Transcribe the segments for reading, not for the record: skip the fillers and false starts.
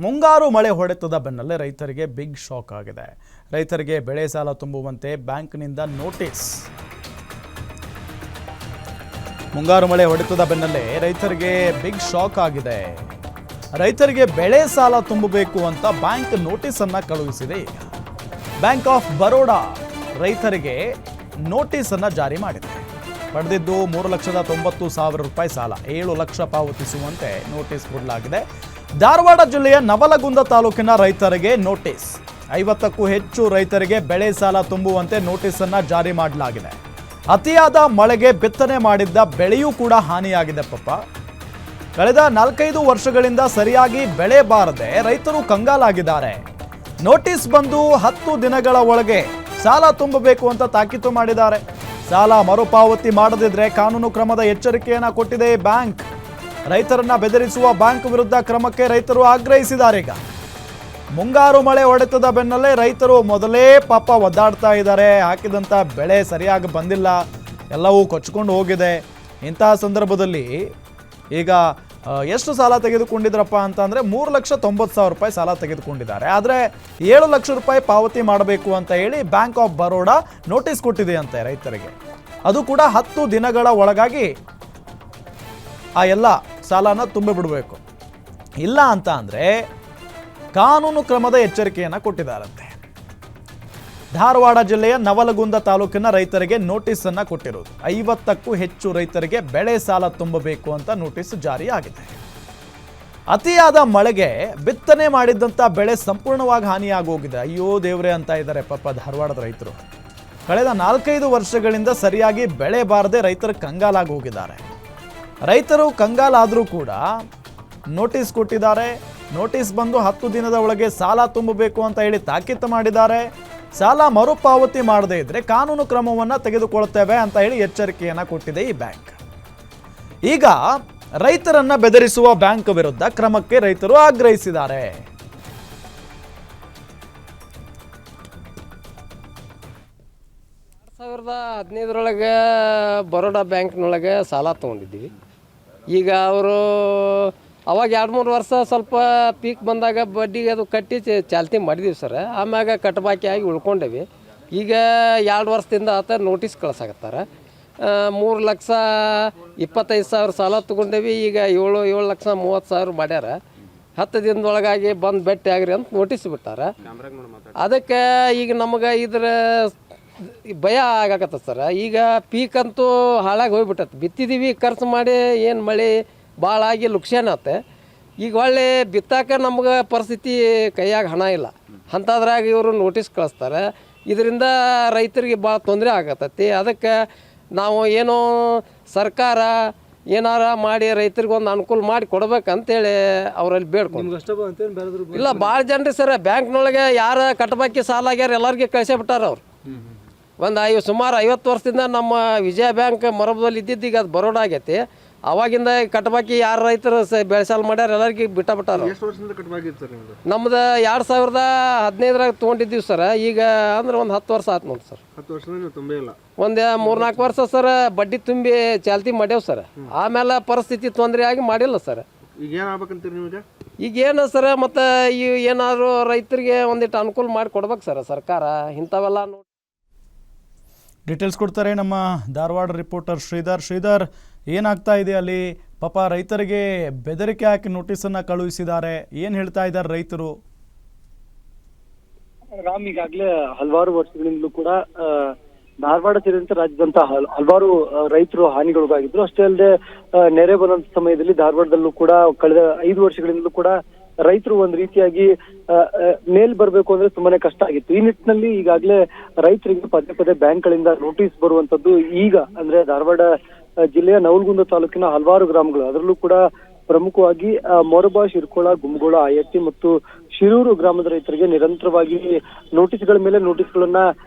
ಮುಂಗಾರು ಮಳೆ ಹೊಡೆತದ ಬೆನ್ನಲ್ಲೇ ರೈತರಿಗೆ ಬಿಗ್ ಶಾಕ್ ಆಗಿದೆ. ರೈತರಿಗೆ ಬೆಳೆ ಸಾಲ ತುಂಬುವಂತೆ ಬ್ಯಾಂಕ್ನಿಂದ ನೋಟಿಸ್. ಮುಂಗಾರು ಮಳೆ ಹೊಡೆತದ ಬೆನ್ನಲ್ಲೇ ರೈತರಿಗೆ ಬಿಗ್ ಶಾಕ್ ಆಗಿದೆ. ರೈತರಿಗೆ ಬೆಳೆ ಸಾಲ ತುಂಬಬೇಕು ಅಂತ ಬ್ಯಾಂಕ್ ನೋಟಿಸ್ ಅನ್ನ ಕಳುಹಿಸಿದೆ. ಈಗ ಬ್ಯಾಂಕ್ ಆಫ್ ಬರೋಡಾ ರೈತರಿಗೆ ನೋಟಿಸ್ ಅನ್ನ ಜಾರಿ ಮಾಡಿದೆ. ಪಡೆದಿದ್ದು 3,90,000 ರೂಪಾಯಿ ಸಾಲ 7 ಲಕ್ಷ ಪಾವತಿಸುವಂತೆ ನೋಟಿಸ್ ಕೊಡಲಾಗಿದೆ. ಧಾರವಾಡ ಜಿಲ್ಲೆಯ ನವಲಗುಂದ ತಾಲೂಕಿನ ರೈತರಿಗೆ ನೋಟಿಸ್. 50ಕ್ಕೂ ಹೆಚ್ಚು ರೈತರಿಗೆ ಬೆಳೆ ಸಾಲ ತುಂಬುವಂತೆ ನೋಟಿಸ್ ಅನ್ನ ಜಾರಿ ಮಾಡಲಾಗಿದೆ. ಅತಿಯಾದ ಮಳೆಗೆ ಬಿತ್ತನೆ ಮಾಡಿದ್ದ ಬೆಳೆಯೂ ಕೂಡ ಹಾನಿಯಾಗಿದೆ. ಪಾಪ ಕಳೆದ 4-5 ವರ್ಷಗಳಿಂದ ಸರಿಯಾಗಿ ಬೆಳೆ ಬಾರದೆ ರೈತರು ಕಂಗಾಲಾಗಿದ್ದಾರೆ. ನೋಟಿಸ್ ಬಂದು 10 ದಿನಗಳ ಒಳಗೆ ಸಾಲ ತುಂಬಬೇಕು ಅಂತ ತಾಕೀತು ಮಾಡಿದ್ದಾರೆ. ಸಾಲ ಮರುಪಾವತಿ ಮಾಡದಿದ್ರೆ ಕಾನೂನು ಕ್ರಮದ ಎಚ್ಚರಿಕೆಯನ್ನ ಕೊಟ್ಟಿದೆ ಬ್ಯಾಂಕ್. ರೈತರನ್ನ ಬೆದರಿಸುವ ಬ್ಯಾಂಕ್ ವಿರುದ್ಧ ಕ್ರಮಕ್ಕೆ ರೈತರು ಆಗ್ರಹಿಸಿದ್ದಾರೆ. ಈಗ ಮುಂಗಾರು ಮಳೆ ಹೊಡೆತದ ಬೆನ್ನಲ್ಲೇ ರೈತರು ಮೊದಲೇ ಪಾಪ ಒದ್ದಾಡ್ತಾ ಇದ್ದಾರೆ. ಹಾಕಿದಂಥ ಬೆಳೆ ಸರಿಯಾಗಿ ಬಂದಿಲ್ಲ, ಎಲ್ಲವೂ ಕೊಚ್ಕೊಂಡು ಹೋಗಿದೆ. ಇಂತಹ ಸಂದರ್ಭದಲ್ಲಿ ಈಗ ಎಷ್ಟು ಸಾಲ ತೆಗೆದುಕೊಂಡಿದ್ರಪ್ಪ ಅಂತಂದರೆ 3,90,000 ರೂಪಾಯಿ ಸಾಲ ತೆಗೆದುಕೊಂಡಿದ್ದಾರೆ. ಆದರೆ 7 ಲಕ್ಷ ರೂಪಾಯಿ ಪಾವತಿ ಮಾಡಬೇಕು ಅಂತ ಹೇಳಿ ಬ್ಯಾಂಕ್ ಆಫ್ ಬರೋಡಾ ನೋಟಿಸ್ ಕೊಟ್ಟಿದೆ ಅಂತೆ ರೈತರಿಗೆ. ಅದು ಕೂಡ 10 ದಿನಗಳ ಒಳಗಾಗಿ ಆ ಎಲ್ಲ ಸಾಲನ ತುಂಬಿಬಿಡಬೇಕು. ಇಲ್ಲ ಅಂತ ಅಂದರೆ ಕಾನೂನು ಕ್ರಮದ ಎಚ್ಚರಿಕೆಯನ್ನು ಕೊಟ್ಟಿದ್ದಾರಂತೆ. ಧಾರವಾಡ ಜಿಲ್ಲೆಯ ನವಲಗುಂದ ತಾಲೂಕಿನ ರೈತರಿಗೆ ನೋಟಿಸ್ ಅನ್ನ ಕೊಟ್ಟಿರುವುದು. 50ಕ್ಕೂ ಹೆಚ್ಚು ರೈತರಿಗೆ ಬೆಳೆ ಸಾಲ ತುಂಬಬೇಕು ಅಂತ ನೋಟಿಸ್ ಜಾರಿಯಾಗಿದೆ. ಅತಿಯಾದ ಮಳೆಗೆ ಬಿತ್ತನೆ ಮಾಡಿದ್ದಂಥ ಬೆಳೆ ಸಂಪೂರ್ಣವಾಗಿ ಹಾನಿಯಾಗೋಗಿದೆ. ಅಯ್ಯೋ ದೇವ್ರೆ ಅಂತ ಇದ್ದಾರೆ ಪಾಪ ಧಾರವಾಡದ ರೈತರು. ಕಳೆದ 4-5 ವರ್ಷಗಳಿಂದ ಸರಿಯಾಗಿ ಬೆಳೆ ಬಾರದೆ ರೈತರು ಕಂಗಾಲಾಗಿ ಹೋಗಿದ್ದಾರೆ. ರೈತರು ಕಂಗಾಲಾದರೂ ಕೂಡ ನೋಟಿಸ್ ಕೊಟ್ಟಿದ್ದಾರೆ. ನೋಟಿಸ್ ಬಂದು 10 ದಿನದ ಒಳಗೆ ಸಾಲ ತುಂಬಬೇಕು ಅಂತ ಹೇಳಿ ತಾಕೀತು ಮಾಡಿದ್ದಾರೆ. ಸಾಲ ಮರುಪಾವತಿ ಮಾಡದೇ ಇದ್ರೆ ಕಾನೂನು ಕ್ರಮವನ್ನು ತೆಗೆದುಕೊಳ್ತೇವೆ ಅಂತ ಹೇಳಿ ಎಚ್ಚರಿಕೆಯನ್ನು ಕೊಟ್ಟಿದೆ ಈ ಬ್ಯಾಂಕ್. ಈಗ ರೈತರನ್ನ ಬೆದರಿಸುವ ಬ್ಯಾಂಕ್ ವಿರುದ್ಧ ಕ್ರಮಕ್ಕೆ ರೈತರು ಆಗ್ರಹಿಸಿದ್ದಾರೆ. 2015 ಬರೋಡಾ ಬ್ಯಾಂಕ್ನೊಳಗೆ ಸಾಲ ತೊಗೊಂಡಿದ್ದೀವಿ. ಈಗ ಅವರು ಅವಾಗ 2-3 ವರ್ಷ ಸ್ವಲ್ಪ ಪೀಕ್ ಬಂದಾಗ ಬಡ್ಡಿಗೆ ಅದು ಕಟ್ಟಿ ಚಾಲ್ತಿ ಮಾಡಿದೀವಿ ಸರ್. ಆಮ್ಯಾಗ ಕಟ್ಟಬಾಕಿ ಆಗಿ ಉಳ್ಕೊಂಡೇವಿ. ಈಗ 2 ವರ್ಷದಿಂದ ಆತ ನೋಟಿಸ್ ಕಳ್ಸಾಕತ್ತಾರೆ. 3,25,000 ಸಾಲ ತೊಗೊಂಡೇವಿ. ಈಗ 7,30,000 ಮಾಡ್ಯಾರ. 10 ದಿನದೊಳಗಾಗಿ ಬಂದು ಭೇಟಿ ಆಗ್ರಿ ಅಂತ ನೋಟಿಸ್ ಬಿಟ್ಟಾರ. ಅದಕ್ಕೆ ಈಗ ನಮಗೆ ಇದ್ರ ಭಯ ಆಗಾಕತ್ತ ಸರ್. ಈಗ ಪೀಕ್ ಅಂತೂ ಹಾಳಾಗಿ ಹೋಗ್ಬಿಟ್ಟತ್ತೆ. ಬಿತ್ತಿದ್ದೀವಿ, ಖರ್ಚು ಮಾಡಿ ಏನು ಮಳೆ ಭಾಳ ಆಗಿ ಲುಕ್ಷಾನ ಆತೆ. ಈಗ ಒಳ್ಳೆ ಬಿತ್ತಾಕ ನಮ್ಗೆ ಪರಿಸ್ಥಿತಿ ಕೈಯಾಗ ಹಣ ಇಲ್ಲ. ಅಂಥದ್ರಾಗ ಇವರು ನೋಟಿಸ್ ಕಳಿಸ್ತಾರೆ. ಇದರಿಂದ ರೈತರಿಗೆ ಭಾಳ ತೊಂದರೆ ಆಗತ್ತೈತಿ. ಅದಕ್ಕೆ ನಾವು ಏನೋ ಸರ್ಕಾರ ಏನಾರ ಮಾಡಿ ರೈತರಿಗೆ ಒಂದು ಅನುಕೂಲ ಮಾಡಿ ಕೊಡ್ಬೇಕಂತೇಳಿ ಅವರಲ್ಲಿ ಬೇಡ್ಕೊಂಡು. ಇಲ್ಲ ಭಾಳ ಜನರಿ ಸರ್ ಬ್ಯಾಂಕ್ನೊಳಗೆ ಯಾರು ಕಟ್ಟಬಾಕಿ ಸಾಲ ಆಗ್ಯಾರ ಎಲ್ಲರಿಗೆ ಕಳಿಸೇ ಬಿಟ್ಟಾರ ಅವ್ರು. ಸುಮಾರು 50 ವರ್ಷದಿಂದ ನಮ್ಮ ವಿಜಯ ಬ್ಯಾಂಕ್ ಮೊರಬದಲ್ಲಿ ಇದ್ದಿದ್ದು ಈಗ ಅದು ಬರೋಡಾ ಆಗೈತಿ. ಅವಾಗಿಂದ ಕಟ್ಟಬಾಕಿ ಯಾರು ರೈತರು ಬೆಳೆ ಸಾಲ ಮಾಡ್ಯಾರ ಎಲ್ಲರಿಗೆ ಬಿಟ್ಟಾರ. ನಮ್ದು 2015 ತೊಗೊಂಡಿದ್ದೀವಿ ಸರ್. ಈಗ ಅಂದ್ರೆ ಒಂದು 10 ವರ್ಷ ಆಯ್ತು ನೋಡಿ ಸರ್. ಒಂದು 3-4 ವರ್ಷ ಸರ್ ಬಡ್ಡಿ ತುಂಬಿ ಚಾಲ್ತಿ ಮಾಡ್ಯಾವ ಸರ್. ಆಮೇಲೆ ಪರಿಸ್ಥಿತಿ ತೊಂದರೆ ಆಗಿ ಮಾಡಿಲ್ಲ ಸರ್. ಈಗೇನು ಸರ್ ಮತ್ತು ಏನಾದರೂ ರೈತರಿಗೆ ಒಂದಿಟ್ಟು ಅನುಕೂಲ ಮಾಡಿ ಕೊಡ್ಬೇಕು ಸರ್ ಸರ್ಕಾರ. ಇಂಥವೆಲ್ಲ ಡೀಟೇಲ್ಸ್ ಕೊಡ್ತಾರೆ ನಮ್ಮ ಧಾರವಾಡ ರಿಪೋರ್ಟರ್ ಶ್ರೀಧರ್. ಏನಾಗ್ತಾ ಇದೆ ಅಲ್ಲಿ? ಪಾಪ ರೈತರಿಗೆ ಬೆದರಿಕೆ ಹಾಕಿ ನೋಟಿಸನ್ನು ಕಳುಹಿಸಿದ್ದಾರೆ. ಏನು ಹೇಳ್ತಾ ಇದ್ದಾರೆ ರೈತರು? ರಾಮ್, ಈಗಾಗಲೇ ಹಲವಾರು ವರ್ಷಗಳಿಂದಲೂ ಕೂಡ ಧಾರವಾಡ ಸೇರಿದಂತೆ ರಾಜ್ಯದಂತ ಹಲವಾರು ರೈತರು ಹಾನಿಗೊಳಗಾಗಿದ್ರು. ಅಷ್ಟೇ ಅಲ್ಲದೆ ನೆರೆ ಬಂದಂತ ಸಮಯದಲ್ಲಿ ಧಾರವಾಡದಲ್ಲೂ ಕೂಡ ಕಳೆದ 5 ವರ್ಷಗಳಿಂದಲೂ ಕೂಡ ರೈತರು ಒಂದ್ ರೀತಿಯಾಗಿ ಮೇಲ್ ಬರ್ಬೇಕು ಅಂದ್ರೆ ತುಂಬಾನೇ ಕಷ್ಟ ಆಗಿತ್ತು. ಈ ನಿಟ್ಟಿನಲ್ಲಿ ಈಗಾಗಲೇ ರೈತರಿಗೆ ಪದೇ ಬ್ಯಾಂಕ್ಗಳಿಂದ ನೋಟಿಸ್ ಬರುವಂತದ್ದು ಈಗ ಅಂದ್ರೆ ಧಾರವಾಡ ಜಿಲ್ಲೆಯ ನವಲಗುಂದ ತಾಲೂಕಿನ ಹಲವಾರು ಗ್ರಾಮಗಳು, ಅದರಲ್ಲೂ ಕೂಡ ಪ್ರಮುಖವಾಗಿ ಮೊರಬಾ, ಶಿರ್ಕೋಳ, ಗುಮ್ಗೋಳ, ಆಯಟ್ಟಿ ಮತ್ತು ಶಿರೂರು ಗ್ರಾಮದ ರೈತರಿಗೆ ನಿರಂತರವಾಗಿ ನೋಟಿಸ್ಗಳ ಮೇಲೆ ನೋಟಿಸ್ಗಳನ್ನ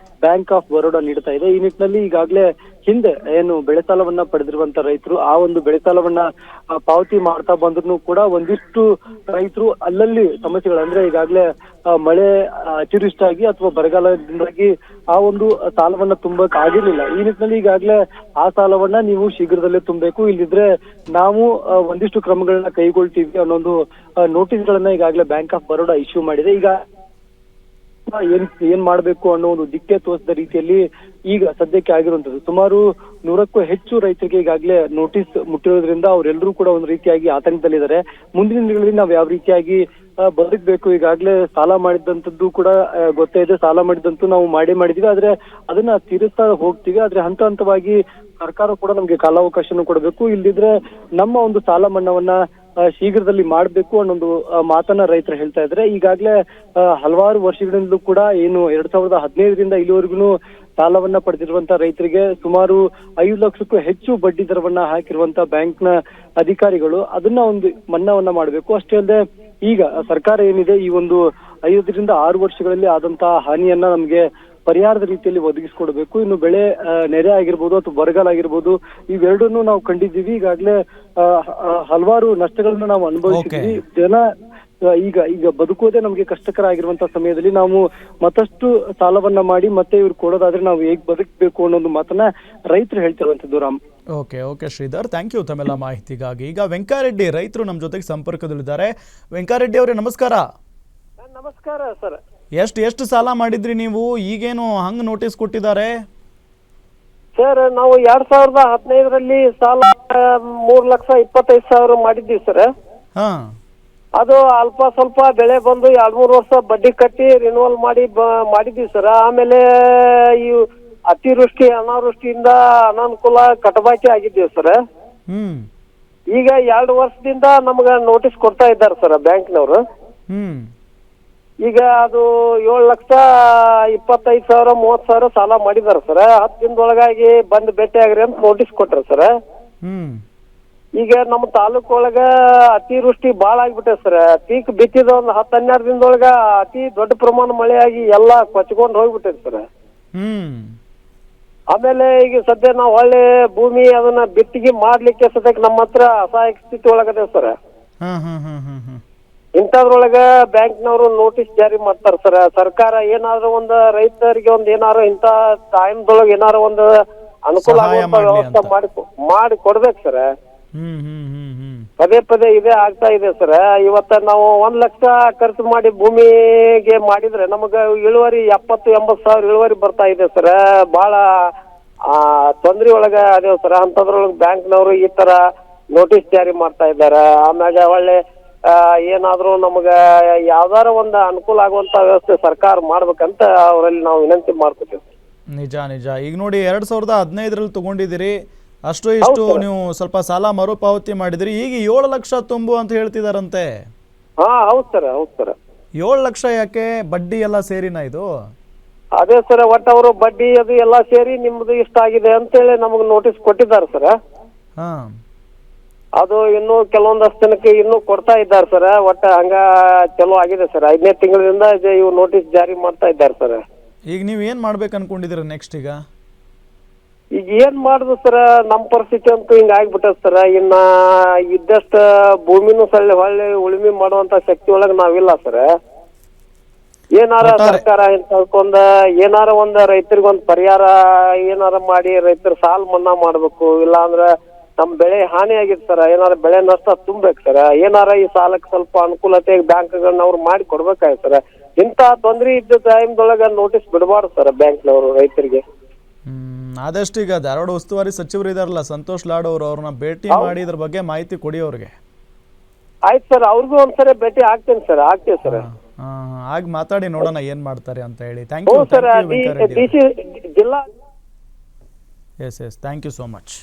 ಬ್ಯಾಂಕ್ ಆಫ್ ಬರೋಡಾ ನೀಡ್ತಾ ಇದೆ. ಈ ನಿಟ್ಟಿನಲ್ಲಿ ಈಗಾಗಲೇ ಹಿಂದೆ ಏನು ಬೆಳೆ ಸಾಲವನ್ನ ಪಡೆದಿರುವಂತ ರೈತರು ಆ ಒಂದು ಬೆಳೆ ಸಾಲವನ್ನ ಪಾವತಿ ಮಾಡ್ತಾ ಬಂದ್ರು ಕೂಡ ಒಂದಿಷ್ಟು ರೈತರು ಅಲ್ಲಲ್ಲಿ ಸಮಸ್ಯೆಗಳು, ಅಂದ್ರೆ ಈಗಾಗಲೇ ಮಳೆ ಅತಿವೃಷ್ಟಿಯಾಗಿ ಅಥವಾ ಬರಗಾಲದಿಂದಾಗಿ ಆ ಒಂದು ಸಾಲವನ್ನ ತುಂಬಕ್ ಆಗಿರ್ಲಿಲ್ಲ. ಈ ನಿಟ್ಟಿನಲ್ಲಿ ಈಗಾಗಲೇ ಆ ಸಾಲವನ್ನ ನೀವು ಶೀಘ್ರದಲ್ಲೇ ತುಂಬಬೇಕು, ಇಲ್ಲಿದ್ರೆ ನಾವು ಒಂದಿಷ್ಟು ಕ್ರಮಗಳನ್ನ ಕೈಗೊಳ್ತೀವಿ ಅನ್ನೊಂದು ನೋಟಿಸ್ ಗಳನ್ನ ಈಗಾಗಲೇ ಬ್ಯಾಂಕ್ ಆಫ್ ಬರೋಡಾ ಇಶ್ಯೂ ಮಾಡಿದೆ. ಈಗ ಏನ್ ಮಾಡ್ಬೇಕು ಅನ್ನೋ ಒಂದು ದಿಕ್ಕೆ ತೋರಿಸಿದ ರೀತಿಯಲ್ಲಿ ಈಗ ಸದ್ಯಕ್ಕೆ ಆಗಿರುವಂತದ್ದು. ಸುಮಾರು 100ಕ್ಕೂ ಹೆಚ್ಚು ರೈತರಿಗೆ ಈಗಾಗಲೇ ನೋಟಿಸ್ ಮುಟ್ಟಿರೋದ್ರಿಂದ ಅವರೆಲ್ಲರೂ ಕೂಡ ಒಂದು ರೀತಿಯಾಗಿ ಆತಂಕದಲ್ಲಿದ್ದಾರೆ. ಮುಂದಿನ ದಿನಗಳಲ್ಲಿ ನಾವು ಯಾವ ರೀತಿಯಾಗಿ ಬದುಕಬೇಕು, ಈಗಾಗಲೇ ಸಾಲ ಮಾಡಿದಂತದ್ದು ಕೂಡ ಗೊತ್ತೇ ಇದೆ, ಸಾಲ ಮಾಡಿದಂತೂ ನಾವು ಮಾಡಿದೀವಿ, ಆದ್ರೆ ಅದನ್ನ ತೀರಿಸ್ತಾ ಹೋಗ್ತೀವಿ. ಆದ್ರೆ ಹಂತ ಹಂತವಾಗಿ ಸರ್ಕಾರ ಕೂಡ ನಮ್ಗೆ ಕಾಲಾವಕಾಶನೂ ಕೊಡಬೇಕು, ಇಲ್ದಿದ್ರೆ ನಮ್ಮ ಒಂದು ಸಾಲ ಮನ್ನಾವನ್ನ ಶೀಘ್ರದಲ್ಲಿ ಮಾಡ್ಬೇಕು ಅನ್ನೊಂದು ಮಾತನ್ನ ರೈತರು ಹೇಳ್ತಾ ಇದ್ದಾರೆ. ಈಗಾಗಲೇ ಹಲವಾರು ವರ್ಷಗಳಿಂದಲೂ ಕೂಡ ಏನು 2015ರಿಂದ ಇಲ್ಲಿವರೆಗೂ ಸಾಲವನ್ನ ಪಡೆದಿರುವಂತ ರೈತರಿಗೆ ಸುಮಾರು 5 ಲಕ್ಷಕ್ಕೂ ಹೆಚ್ಚು ಬಡ್ಡಿ ದರವನ್ನ ಹಾಕಿರುವಂತ ಬ್ಯಾಂಕ್ನ ಅಧಿಕಾರಿಗಳು ಅದನ್ನ ಒಂದು ಮನ್ನಾವನ್ನ ಮಾಡಬೇಕು. ಅಷ್ಟೇ ಅಲ್ಲದೆ ಈಗ ಸರ್ಕಾರ ಏನಿದೆ ಈ ಒಂದು 5ರಿಂದ 6 ವರ್ಷಗಳಲ್ಲಿ ಆದಂತಹ ಹಾನಿಯನ್ನ ನಮ್ಗೆ ಪರಿಹಾರದ ರೀತಿಯಲ್ಲಿ ಒದಗಿಸಿಕೊಡ್ಬೇಕು. ಇನ್ನು ಬೆಳೆ ನೆರೆ ಆಗಿರ್ಬೋದು ಅಥವಾ ಬರಗಾಲ ಆಗಿರ್ಬೋದು, ಇವೆರಡನ್ನು ನಾವು ಕಂಡಿದ್ದೀವಿ. ಈಗಾಗಲೇ ಹಲವಾರು ನಷ್ಟಗಳನ್ನ ನಾವು ಅನುಭವಿಸಿದ್ವಿ. ಜನ ಈಗ ಬದುಕೋದೇ ನಮ್ಗೆ ಕಷ್ಟಕರ ಆಗಿರುವಂತ ಸಮಯದಲ್ಲಿ ನಾವು ಮತ್ತಷ್ಟು ಸಾಲವನ್ನ ಮಾಡಿ ಮತ್ತೆ ಇವ್ರು ಕೊಡೋದಾದ್ರೆ ನಾವು ಹೇಗ್ ಬದುಕಬೇಕು ಅನ್ನೋ ಮಾತನ್ನ ರೈತರು ಹೇಳ್ತಿರುವಂತದ್ದು. Ram, okay Sridhar, thank you ತಮ್ಮೆಲ್ಲ ಮಾಹಿತಿಗಾಗಿ. ಈಗ ವೆಂಕರೆಡ್ಡಿ ರೈತರು ನಮ್ಮ ಜೊತೆಗೆ ಸಂಪರ್ಕದಲ್ಲಿದ್ದಾರೆ. ವೆಂಕರೆಡ್ಡಿ ಅವರೇ ನಮಸ್ಕಾರ. ನಮಸ್ಕಾರ ಸರ್. ಎಷ್ಟು ಸಾಲ ಮಾಡಿದ್ರಿ ನೀವು? ಈಗೇನು ಹಂಗ್ ನೋಟಿಸ್ ಕೊಟ್ಟಿದ್ದಾರೆ? ಸರ್, ನಾವು 2015ರಲ್ಲಿ ಸಾಲ 3,25,000 ಮಾಡಿದ್ದೀವಿ ಸರ್. ಹಾ, ಅದು ಅಲ್ಪ ಸ್ವಲ್ಪ ಬೆಳೆ ಬಂದು 2-3 ವರ್ಷ ಬಡ್ಡಿ ಕಟ್ಟಿ ರಿನ್ಯೂವಲ್ ಮಾಡಿದ್ದೀವಿ ಸರ್. ಆಮೇಲೆ ಈ ಅತಿವೃಷ್ಟಿ ಅನಾವೃಷ್ಟಿಯಿಂದ ಅನಾನುಕೂಲ ಕಟಬಾಕಿ ಆಗಿದ್ದೀವಿ ಸರ್. ಈಗ 2 ವರ್ಷದಿಂದ ನಮ್ಗ ನೋಟಿಸ್ ಕೊಡ್ತಾ ಇದ್ದಾರೆ ಸರ್ ಬ್ಯಾಂಕ್ನವರು. ಈಗ ಅದು 7,25,000 30,000 ಸಾಲ ಮಾಡಿದಾರೆ ಸರ್. 10 ದಿನದೊಳಗಾಗಿ ಬಂದು ಭೇಟಿ ಆಗ್ರಿ ಅಂತ ನೋಟಿಸ್ ಕೊಟ್ರ ಸರ್. ಈಗ ನಮ್ಮ ತಾಲೂಕ್ ಒಳಗ ಅತಿವೃಷ್ಟಿ ಬಾಳ ಆಗ್ಬಿಟ್ಟೆ ಸರ್. ಪೀಕ್ ಬಿತ್ತಿದ ಒಂದು 10-12 ದಿನದೊಳಗ ಅತಿ ದೊಡ್ಡ ಪ್ರಮಾಣ ಮಳೆ ಆಗಿ ಎಲ್ಲಾ ಕೊಚ್ಕೊಂಡ್ ಹೋಗ್ಬಿಟ್ಟೈತೆ ಸರ್. ಆಮೇಲೆ ಈಗ ಸದ್ಯ ನಾವು ಒಳ್ಳೆ ಭೂಮಿ ಅದನ್ನ ಬಿತ್ತಿಗೆ ಮಾಡ್ಲಿಕ್ಕೆ ಸದ್ಯಕ್ಕೆ ನಮ್ಮ ಹತ್ರ ಅಸಹಾಯಕ ಸ್ಥಿತಿ ಒಳಗದೆ ಸರ್. ಇಂಥದ್ರೊಳಗ ಬ್ಯಾಂಕ್ನವರು ನೋಟಿಸ್ ಜಾರಿ ಮಾಡ್ತಾರ ಸರ್. ಸರ್ಕಾರ ಏನಾದ್ರು ಒಂದು ರೈತರಿಗೆ ಒಂದು ಏನಾರು ಇಂತ ಟೈಮ್ದೊಳಗೆ ಏನಾರು ಒಂದು ಅನುಕೂಲ ಆಗುವಂತ ವ್ಯವಸ್ಥೆ ಮಾಡಿ ಕೊಡ್ಬೇಕು ಸರ್. ಪದೇ ಇದೇ ಆಗ್ತಾ ಇದೆ ಸರ್. ಇವತ್ತ ನಾವು 1 ಲಕ್ಷ ಖರ್ಚು ಮಾಡಿ ಭೂಮಿಗೆ ಮಾಡಿದ್ರೆ ನಮಗ ಇಳುವರಿ 70-80 ಸಾವಿರ ಇಳುವರಿ ಬರ್ತಾ ಇದೆ ಸರ್. ಬಹಳ ತೊಂದ್ರೆ ಒಳಗ ಅದೇವ್ ಸರ್. ಅಂತದ್ರೊಳಗ ಬ್ಯಾಂಕ್ನವರು ಈ ತರ ನೋಟಿಸ್ ಜಾರಿ ಮಾಡ್ತಾ ಇದಾರ. ಆಮ್ಯಾಗ ಒಳ್ಳೆ ಏನಾದ್ರೂ ನಮಗ ಯಾವ್ದಾರ ಒಂದು ಅನುಕೂಲ ಆಗುವಂತ ವ್ಯವಸ್ಥೆ ಸರ್ಕಾರ ಮಾಡ್ಬೇಕಂತ ಅವರಲ್ಲಿ ನಾವು ವಿನಂತಿ ಮಾಡ್ಕೊತೀವಿ. ನಿಜ. ಈಗ ನೋಡಿ 2015ರಲ್ಲಿ ತಗೊಂಡಿದ್ದೀರಿ, ಇಷ್ಟು ನೀವು ಸ್ವಲ್ಪ ಸಾಲ ಮರುಪಾವತಿ ಮಾಡಿದ್ರಿ, ಈಗ 7 ಲಕ್ಷ ತುಂಬು ಅಂತ ಹೇಳ್ತಿದಾರಂತೆ. ಹೌದ್ ಸರ್. 7 ಲಕ್ಷ ಯಾಕೆ? ಬಡ್ಡಿ ಎಲ್ಲ ಸೇರಿನಾ ಇದು? ಅದೇ ಸರ್, ಒಟ್ಟು ಅವರು ಬಡ್ಡಿ ಅದು ಎಲ್ಲಾ ಸೇರಿ ನಿಮ್ದು ಇಷ್ಟ ಆಗಿದೆ ಅಂತೇಳಿ ನಮಗ್ ನೋಟಿಸ್ ಕೊಟ್ಟಿದ್ದಾರೆ ಸರ್. ಅದು ಇನ್ನು ಕೆಲವೊಂದಷ್ಟು ಜನಕ್ಕೆ ಇನ್ನೂ ಕೊಡ್ತಾ ಇದ್ದಾರೆ ಸರ್. ಒಟ್ಟ ಹಂಗ ಚಲೋ ಆಗಿದೆ ಸರ್. 5ನೇ ತಿಂಗಳಿಂದ ಇವು ನೋಟಿಸ್ ಜಾರಿ ಮಾಡ್ತಾ ಇದ್ದಾರೆ ಸರ್. ಈಗ ನೀವ್ ಏನ್ ಮಾಡ್ಬೇಕು ಅನ್ಕೊಂಡಿದ್ದೀರ ನೆಕ್ಸ್ಟ್? ಈಗ ಏನ್ ಮಾಡುದು ಸರ್, ನಮ್ ಪರಿಸ್ಥಿತಿ ಅಂತೂ ಹಿಂಗ ಆಗ್ಬಿಟ್ಟದ ಸರ್. ಇನ್ನ ಇದ್ದಷ್ಟ ಭೂಮಿನೂ ಹೊಳ್ಳಿ ಉಳುಮೆ ಮಾಡುವಂತ ಶಕ್ತಿ ಒಳಗ ನಾವಿಲ್ಲ ಸರ್. ಏನಾರ ಸರ್ಕಾರ ಇಂತಕೊಂದ ಏನಾರ ಒಂದ್ ರೈತರಿಗೊಂದ್ ಪರಿಹಾರ ಏನಾರ ಮಾಡಿ ರೈತರ ಸಾಲ ಮನ್ನಾ ಮಾಡ್ಬೇಕು. ಇಲ್ಲ ಅಂದ್ರ ನಮ್ ಬೆಳೆ ಹಾನಿ ಆಗಿತ್ತು ಸರ್. ಏನಾರ ಬೆಳೆ ನಷ್ಟ ತುಂಬೇಕು ಸರ್. ಏನಾರ ಈ ಸಾಲಕ್ಕೆ ಸ್ವಲ್ಪ ಅನುಕೂಲತೆ ಬ್ಯಾಂಕ್ಗಳನ್ನ ಅವ್ರು ಮಾಡಿ ಕೊಡ್ಬೇಕಾಯ್ತು ಸರ್. ಇಂತ ತೊಂದ್ರೆ ಇದ್ದ ಟೈಮ್ದೊಳಗ ನೋಟಿಸ್ ಬಿಡಬಾರ್ದು ಸರ್ ಬ್ಯಾಂಕ್ನವರು ರೈತರಿಗೆ. ಆದಷ್ಟು ಈಗ ಧಾರವಾಡ ಉಸ್ತುವಾರಿ ಸಚಿವರು ಇದಾರಲ್ಲ ಸಂತೋಷ್ ಲಾಡ್ ಅವರು, ಅವ್ರನ್ನ ಭೇಟಿ ಮಾಡಿ ಇದ್ರ ಬಗ್ಗೆ ಮಾಹಿತಿ ಕೊಡಿ ಅವ್ರಿಗೆ. ಆಯ್ತು ಸರ್, ಅವ್ರಿಗೂ ಒಂದ್ಸರಿ ಭೇಟಿ ಆಗ್ತೇನೆ ಸರ್. ಆಗ್ತೇವೆ ಸರ್. ಆಗ ಮಾತಾಡಿ ನೋಡೋಣ ಏನ್ ಮಾಡ್ತಾರೆ ಅಂತ ಹೇಳಿ. Thank you sir. ಜಿಲ್ಲಾ ಎಸ್ ಥ್ಯಾಂಕ್ ಯು ಸೋ ಮಚ್.